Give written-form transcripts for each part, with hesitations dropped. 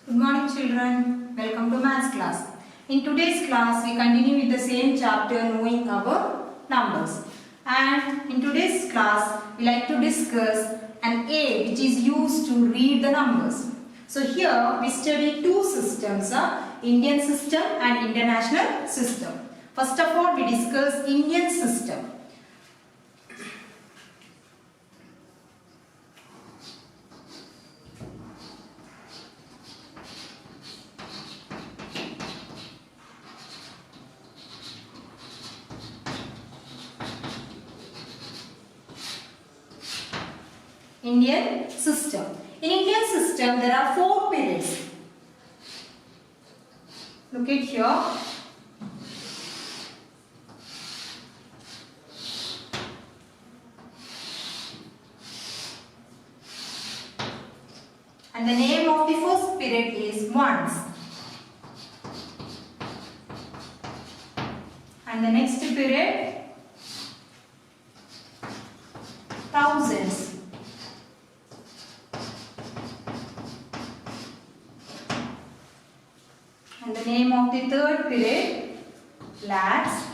Good morning children. Welcome to maths class. In today's class we continue with the same chapter knowing our numbers. And in today's class we like to discuss an aid which is used to read the numbers. So here we study two systems, Indian system and international system. First of all we discuss Indian system. Indian system. In Indian system there are 4 periods. Look at here. And the name of the first period is ones. And the next period thousands. And the name of the third period lakhs.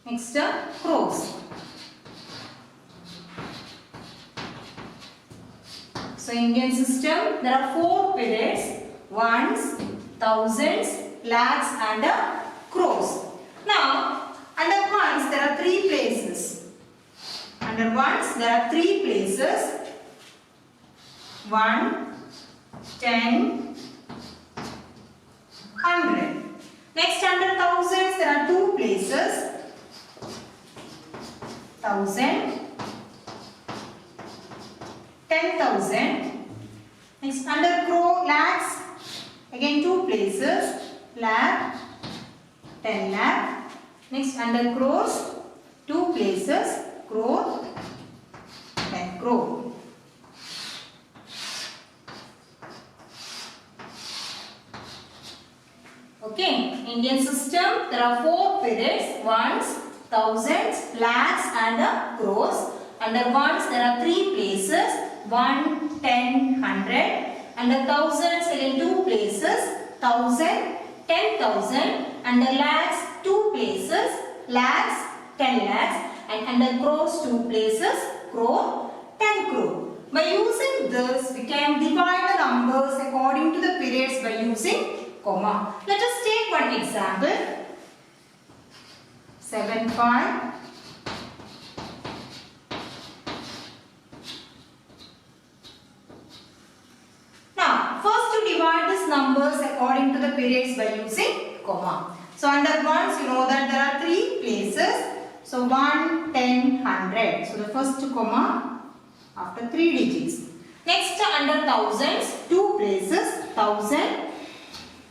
Next crores. So Indian system there are 4 periods: ones, thousands, lakhs and crores. Now under ones there are 3 places. Under ones there are 3 places: 1, 10, 100. Next under thousands there are 2 places: 1000, 10,000. Next under lakhs again 2 places: lakh, 10 lakh. Next under crores 2 places: crore, 10 crore. Okay, Indian system there are 4 periods: ones, thousands, lakhs and crores. Under ones there are 3 places: 1, 10, 100. Under thousands again 2 places: 1000, 10,000. Under lakhs 2 places: lakhs, 10 lakhs. And under crores 2 places: crore, 10 crore. By using this we can divide the numbers according to the periods by using comma. Let us take one example. 75. Now, first to divide these numbers according to the periods by using comma. So, under ones you know that there are 3 places. So, 1, 10, 100. So, the first comma after 3 digits. Next, under thousands, 2 places: 1000,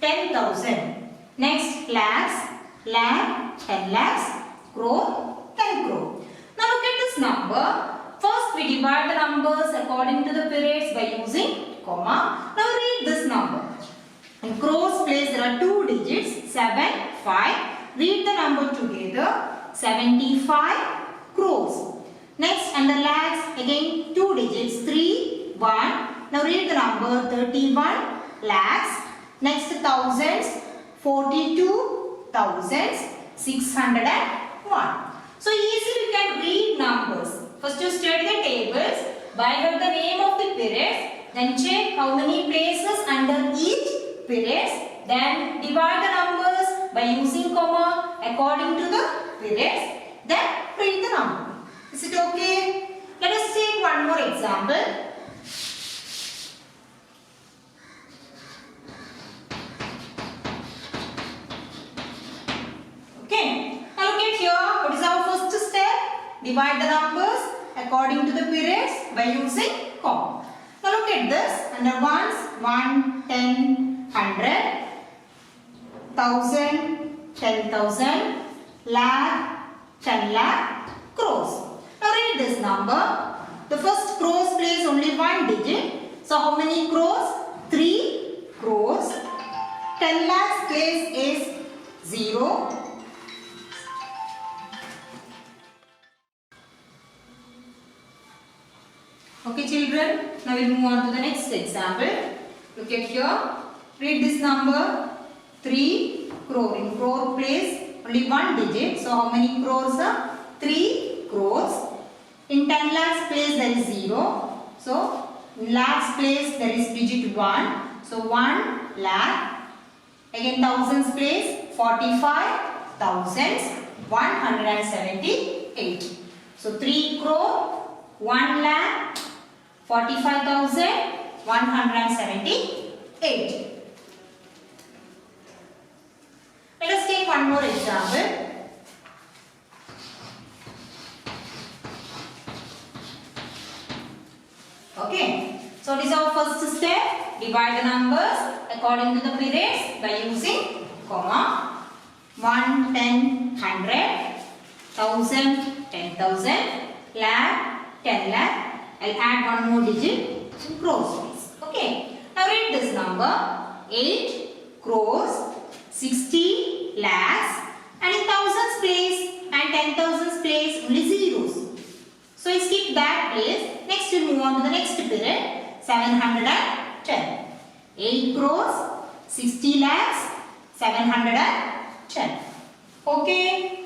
10,000. Next, lakhs, lakh, 10 lakhs, crore, 10 crore. Now look at this number. First we divide the numbers according to the periods by using comma. Now read this number. In crores place there are 2 digits: 7, 5. Read the number together: 75 crores. Next under lakhs again 2 digits: 3, 1. Now read the number: 31 lakhs. Next thousands, 42,601. So easy we can read numbers. First you study the tables, find out the name of the periods, then check how many places under each periods, then divide the numbers by using comma according to the periods, then print the number. Is it okay? Let us take one more example. Divide the numbers according to the periods by using comma. Now look at this. Under ones, 1, 10, 100, 1000, 10,000, lakh, 10 lakh, crores. Now read this number. The first crores place only 1 digit. So how many crores? 3 crores. 10 lakhs place is 0. Okay children, now we'll move on to the next example. Look at here. Read this number 3 crore. In crore place only one digit. So how many crores are? 3 crores. In 10 lakhs place there is 0. So in lakhs place there is digit 1. So 1 lakh. Again thousands place 45,178. So 3 crore, 1 lakh, 45,178. Let us take one more example. Okay. So this is our first step. Divide the numbers according to the periods by using comma. 1, 10, 100, 1000, 10,000, lakh, 10 lakh. I'll add one more digit in crores please. Okay. Now read this number. 8 crores, 60 lakhs, and in thousands place and 10,000s place only zeros. So I skip that place. Next we move on to the next period. 710. 8 crores, 60 lakhs, 710. Okay.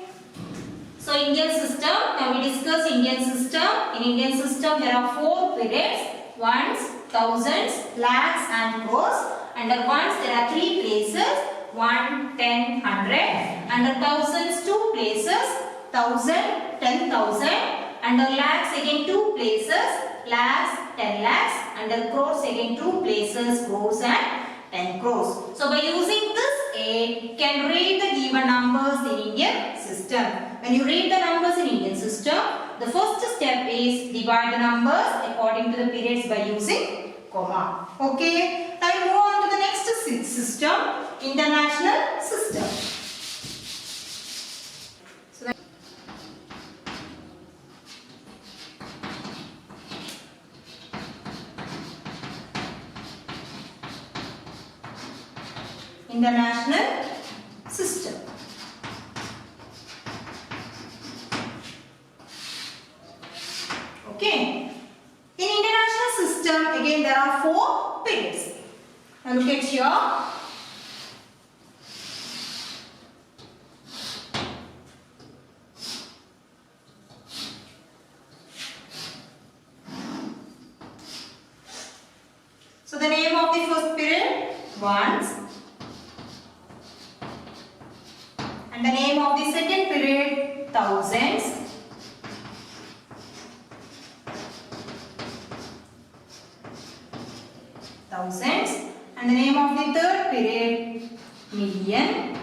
So Indian system. Now we discuss Indian system. In Indian system there are 4 periods. Ones, thousands, lakhs and crores. Under ones there are 3 places. 1, 10, 100. Under thousands 2 places. 1000, 10,000. Under lakhs again 2 places. Lakhs, 10 lakhs. Under crores again 2 places. Crores and 10 crores. So by using this aid, can read the given numbers in Indian system. When you read the numbers in Indian system, the first step is divide the numbers according to the periods by using comma. Okay. Now we move on to the next system, international system. So international system. Okay. In international system again there are 4 periods. Now look at here. So the name of the first period, ones. And the name of the second period, thousands. Thousands. And the name of the third period, million.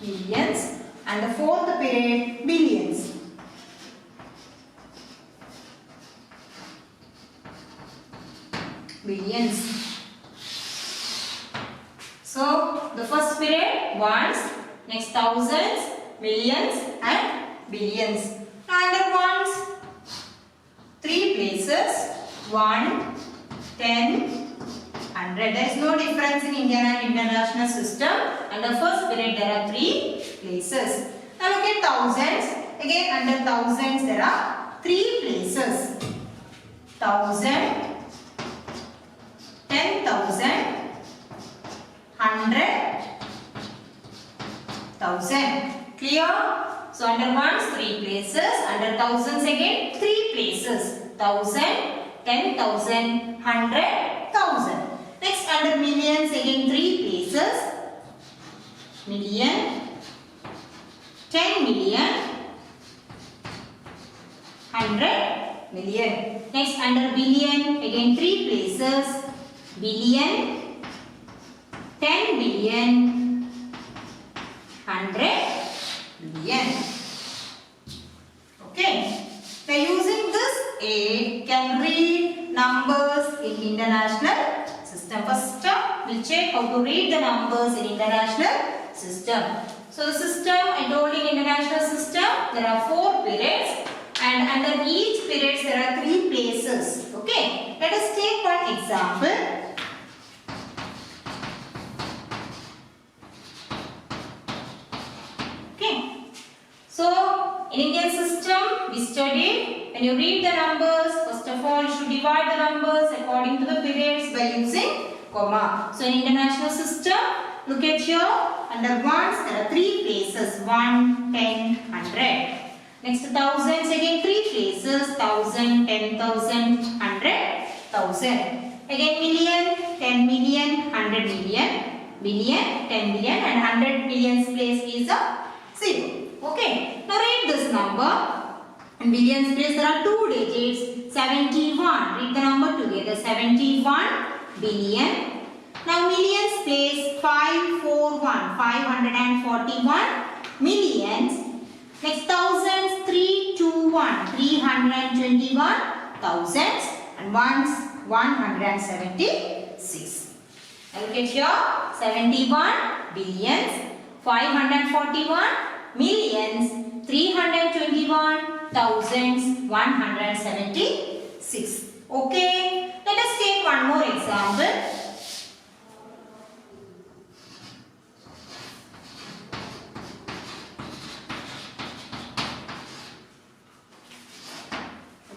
Millions. And the fourth period, billions. Billions. So the first period ones, next thousands, millions and billions. Under ones, 3 places, 1, 10, 100. There is no difference in Indian and international system. Under first period there are 3 places. Now look at thousands. Again under thousands there are 3 places. 1000, 10,000, 100,000. Clear? So under ones 3 places, under thousands again 3 places. 1000, 10,000, 100,000. Next under millions again 3 places. Million, 10 million, 100 million. Next under billion again 3 places. Billion, 10 billion, 100 billion. Okay. By using this aid, can read numbers in international system. First we'll check how to read the numbers in international system. So the system I told in international system there are 4 periods and under each period there are 3 places. Okay. Let us take one example. So in Indian system we studied when you read the numbers, first of all you should divide the numbers according to the periods by using comma. So in international system, look at here, under ones there are 3 places, 1, 10, 100. Next thousands, again 3 places, 1000, 10,000, 100, 1000. Again million, 10 million, 100 million, billion, 10 billion, and 100 millions place is a 0. Okay, now read this number. In billions place there are 2 digits, 71. Read the number together, 71 billion. Now millions place 541, 541 millions. Next thousands, 321, 321 thousands, and ones, 176. Now look at here, 71 billions, 541 millions, 321 thousands, 176. Okay, let us take one more example.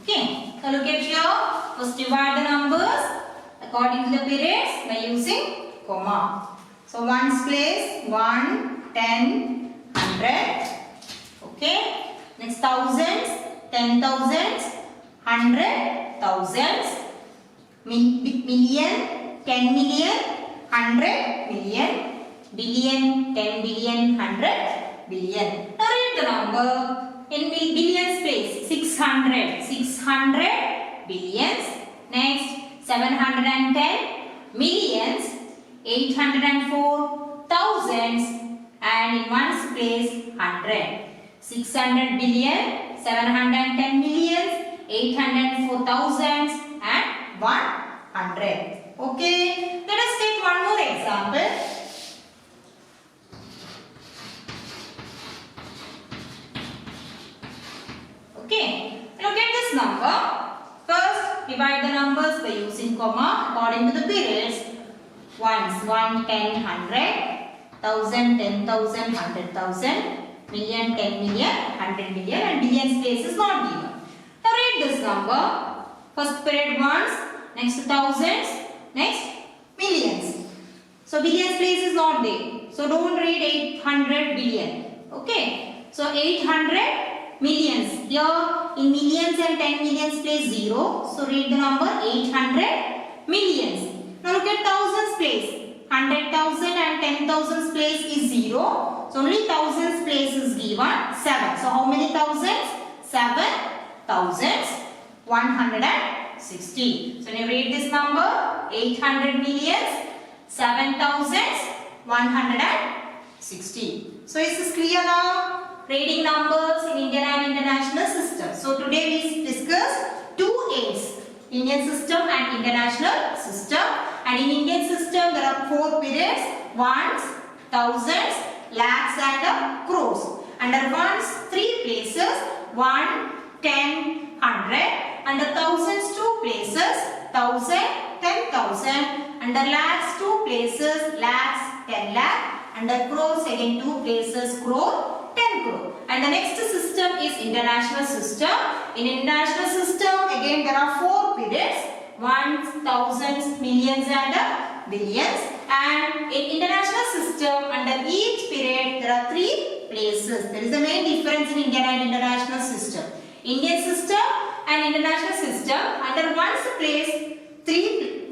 Okay, now look at here. First divide the numbers according to the periods by using comma. So ones place 1, 10, 100. Okay. Next thousands, 10,000s, 100,000s, million, 10 million, 100 million, billion, 10 billion, 100 billion. Now read the number in billions place, 600, 600 billions. Next 710 millions, 804 thousands, and in ones place 100. 600 billion, 710 millions, 804 thousands, and 100. Okay, let us take one more example. Okay, look at this number. First, divide the numbers by using comma according to the periods. Ones, 1, 10, 100, 1000, 10,000, 100,000. Million, 10 million, 100 million, and billions place is not given. Now read this number. First period ones, next thousands, next millions. So billions place is not there. So don't read 800 billion. Okay. So 800 millions. Here in millions and 10 millions place 0. So read the number 800 millions. Now look at thousands place. 100,000 and 10,000 place is 0. So only thousands place is given 7. So how many thousands? 7 thousands, 160. So when you read this number, 800 millions, 7 thousands, 160. So is this clear now? Reading numbers in Indian and international system. So today we discussed 2 A's. Indian system and international system. And in Indian system there are 4 periods, ones, thousands, lakhs, and crores. Under ones 3 places, 1, 10, 100. Under thousands 2 places, 1000, 10,000. Under lakhs 2 places, lakhs, 10 lakh. Under crores again 2 places, crore, 10 crore. And the next system is international system. In international system again there are 4 periods, ones, thousands, millions, and billions. And in international system under each period there are 3 places. There is a main difference in Indian and international system. Indian system and international system under one's place 3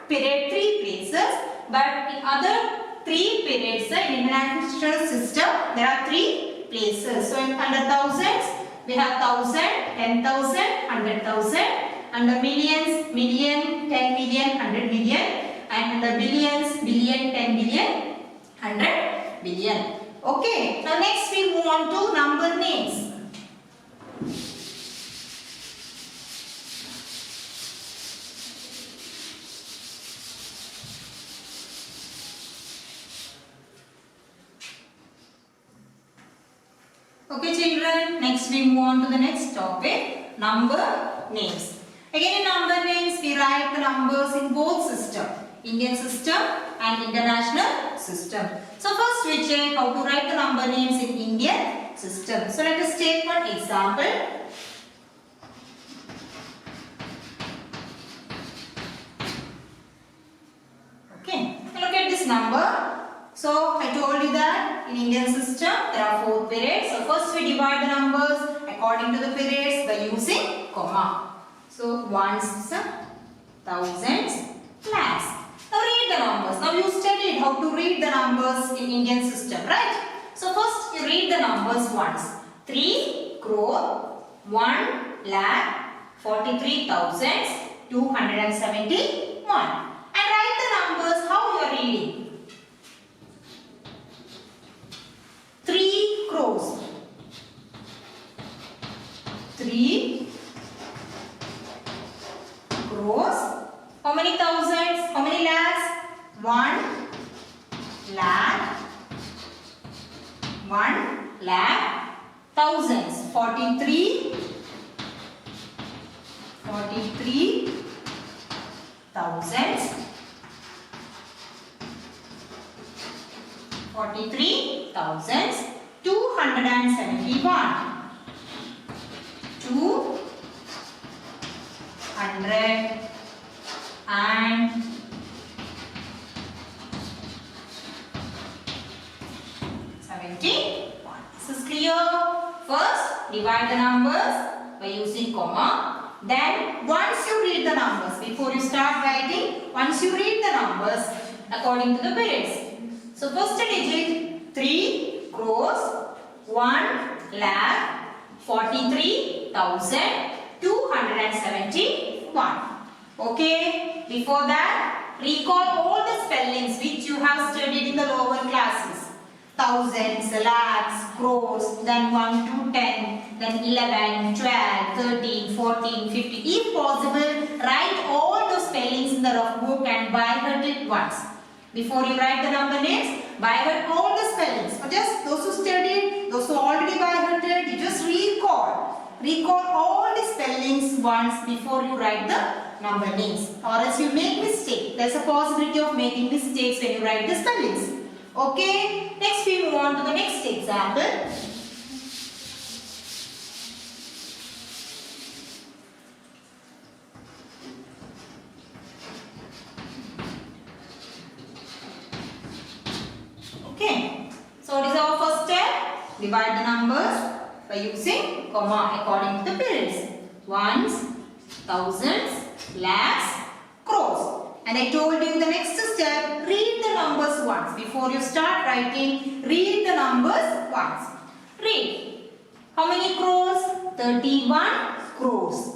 period 3 places, but in other 3 periods in international system there are 3 places. So under thousands we have 1000, 10,000, 100,000. Under millions, million, 10 million, 100 million. And under billions, billion, 10 billion, 100 billion. Okay. Now next we move on to number names. Okay children, next we move on to the next topic, number names. Again in number names we write the numbers in both system, Indian system and international system. So first we check how to write the number names in Indian system. So let us take one example. periods number. So I told you that in Indian system there are 4 periods. So first we divide the numbers according to the periods by using comma. So ones, thousands, lakhs. Now read the numbers. Now you studied how to read the numbers in Indian system, right? So first you read the numbers once. 3 crore, 1 lakh, 43,271. And write the numbers how you are reading. 3 crores. 3 crores. How many thousands? How many lakhs? 1 lakh. 1 lakh. Thousands. 43 thousands. 43,271. 271. This is clear. First, divide the numbers by using comma. Then, once you read the numbers, before you start writing, once you read the numbers according to the periods. So, first digit 3 crores, 1 lakh, 43,271. Okay, before that, recall all the spellings which you have studied in the lower classes. Thousands, lakhs, crores, then 1 to 10, then 11, 12, 13, 14, 15. If possible, write all the spellings in the rough book and by heart it once. Before you write the number names, by heart all the spellings. Or just those who studied, those who already by hearted, you just recall. Recall all the spellings once before you write the number names. Or else you make mistake. There's a possibility of making mistakes when you write the spellings. Okay, next we move on to the next example. Okay, so what is our first step? Divide the numbers by using comma according to the periods. Ones, thousands, lakhs, crores. And I told you the next step, read the numbers once. Before you start writing, read the numbers once. Read. How many crores? 31 crores.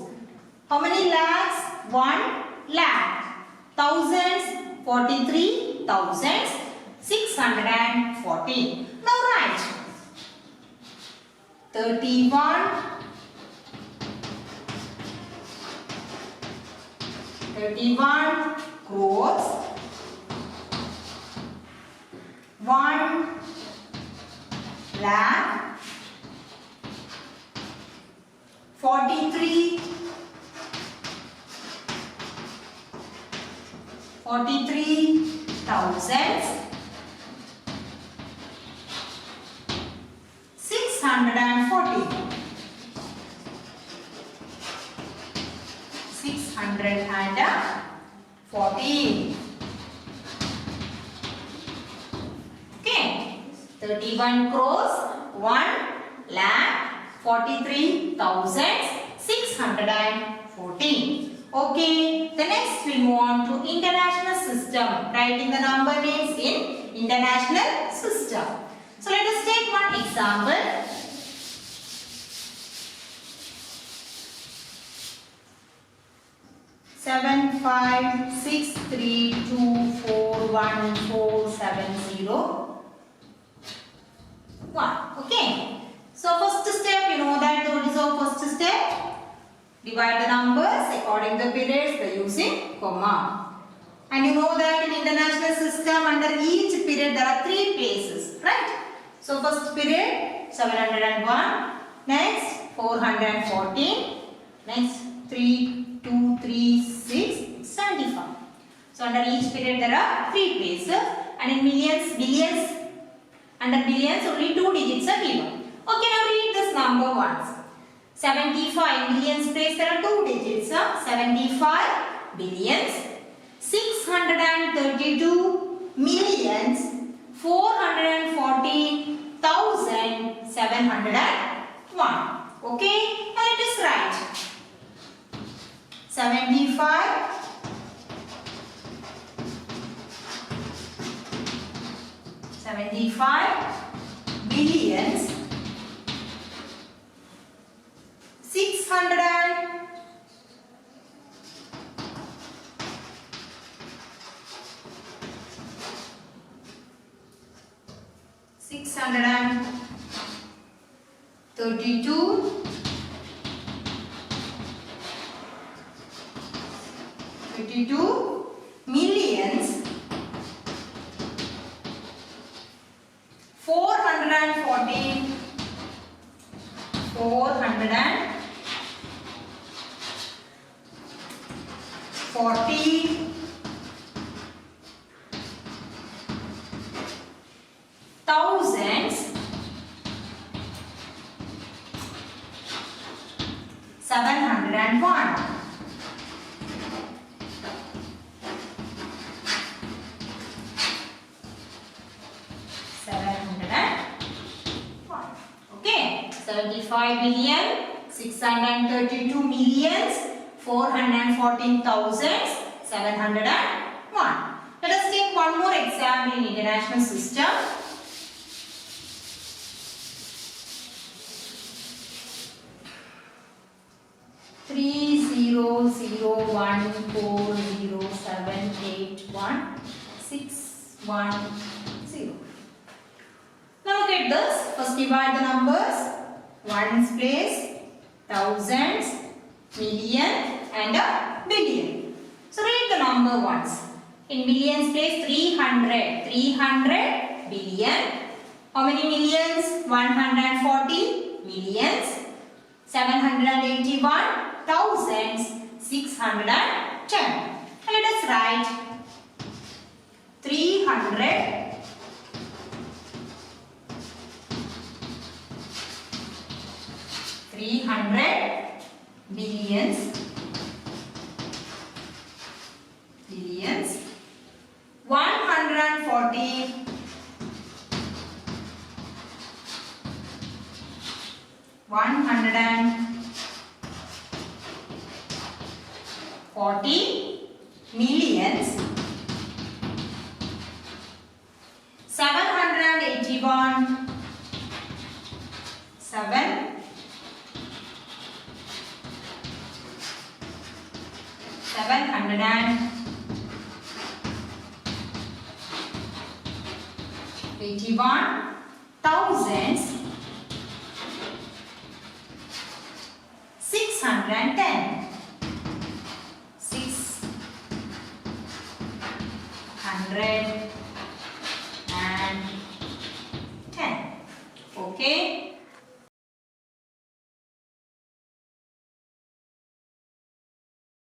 How many lakhs? 1 lakh. Thousands? 43,640. Now write. 31 crores, 1 lakh, 43 thousands, 640. 640. Okay. 31 crores, 1 lakh, 43,614. Okay. The next we move on to international system. Writing the number names in international system. So let us take one example. Seven 5 6 3 2 4 1 4 7 0 1. Okay. So first step, you know that what is our first step? Divide the numbers according to the periods by using comma. And you know that in international system, under each period there are 3 places, right? So first period 701, next 414, next 3 2 3 6 75. So under each period there are 3 places, and in millions, billions, under billions only 2 digits are given. Okay, now read this number once. 75 millions place there are 2 digits. 75 billions. 632 millions 440,701. Okay, and it is right. 75 billions 32 millions 701. Okay, 75 billion 632 millions 414,701. Let us take one more example in international system. Three 00140781610. Now look at this. First divide the numbers. Ones place, thousands, million and a billion. So read the number ones. In millions place 300. 300 billion. How many millions? 140 millions. 781,610. And let us write 300 billions 140 millions 781 thousands 610. 610. Okay.